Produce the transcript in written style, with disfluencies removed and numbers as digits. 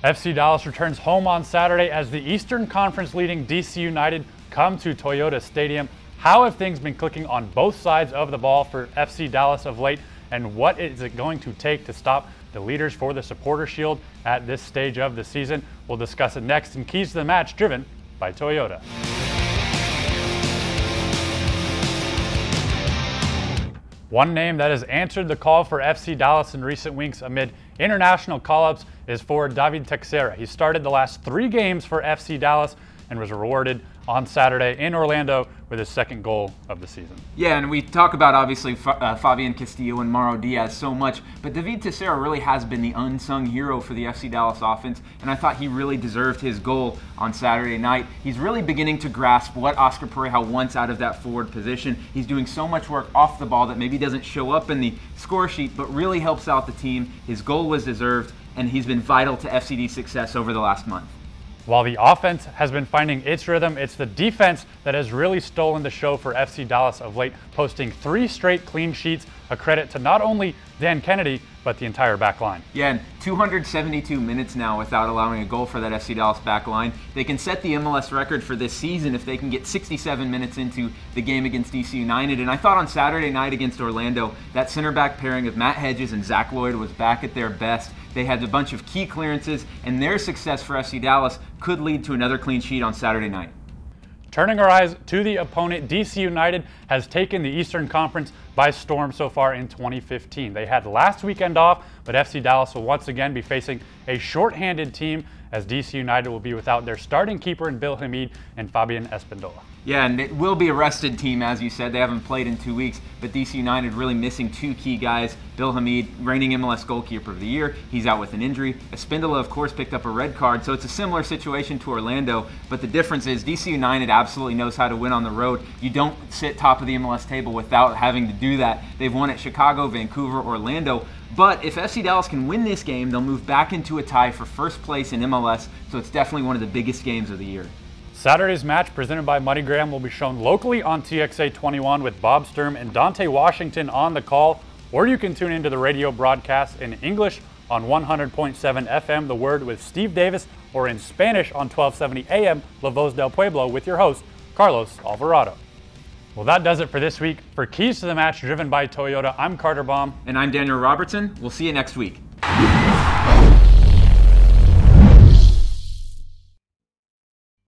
FC Dallas returns home on Saturday as the Eastern Conference leading DC United come to Toyota Stadium. How have things been clicking on both sides of the ball for FC Dallas of late, and what is it going to take to stop the leaders for the Supporter Shield at this stage of the season? We'll discuss it next in Keys to the Match, driven by Toyota. One name that has answered the call for FC Dallas in recent weeks amid international call-ups is forward David Texera. He started the last 3 games for FC Dallas and was rewarded on Saturday in Orlando with his second goal of the season. Yeah, and we talk about obviously Fabian Castillo and Mauro Diaz so much, but David Texera really has been the unsung hero for the FC Dallas offense, and I thought he really deserved his goal on Saturday night. He's really beginning to grasp what Oscar Pareja wants out of that forward position. He's doing so much work off the ball that maybe doesn't show up in the score sheet, but really helps out the team. His goal was deserved, and he's been vital to FCD's success over the last month. While the offense has been finding its rhythm, it's the defense that has really stolen the show for FC Dallas of late, posting 3 straight clean sheets, a credit to not only Dan Kennedy, but the entire back line. Yeah, and 272 minutes now without allowing a goal for that FC Dallas back line. They can set the MLS record for this season if they can get 67 minutes into the game against DC United. And I thought on Saturday night against Orlando, that center back pairing of Matt Hedges and Zach Lloyd was back at their best. They had a bunch of key clearances, and their success for FC Dallas could lead to another clean sheet on Saturday night. Turning our eyes to the opponent, DC United has taken the Eastern Conference by storm so far in 2015. They had last weekend off, but FC Dallas will once again be facing a shorthanded team as DC United will be without their starting keeper in Bill Hamid and Fabian Espindola. Yeah, and it will be a rested team, as you said. They haven't played in 2 weeks, but DC United really missing 2 key guys. Bill Hamid, reigning MLS goalkeeper of the year, he's out with an injury. Espindola, of course, picked up a red card, so it's a similar situation to Orlando, but the difference is DC United absolutely knows how to win on the road. You don't sit top of the MLS table without having to do that. They've won at Chicago, Vancouver, Orlando, but if FC Dallas can win this game, they'll move back into a tie for first place in MLS, so it's definitely one of the biggest games of the year. Saturday's match, presented by MoneyGram, will be shown locally on TXA 21 with Bob Sturm and Dante Washington on the call, or you can tune into the radio broadcast in English on 100.7 FM, The Word with Steve Davis, or in Spanish on 1270 AM, La Voz del Pueblo with your host, Carlos Alvarado. Well, that does it for this week. For Keys to the Match, driven by Toyota, I'm Carter Baum. And I'm Daniel Robertson. We'll see you next week.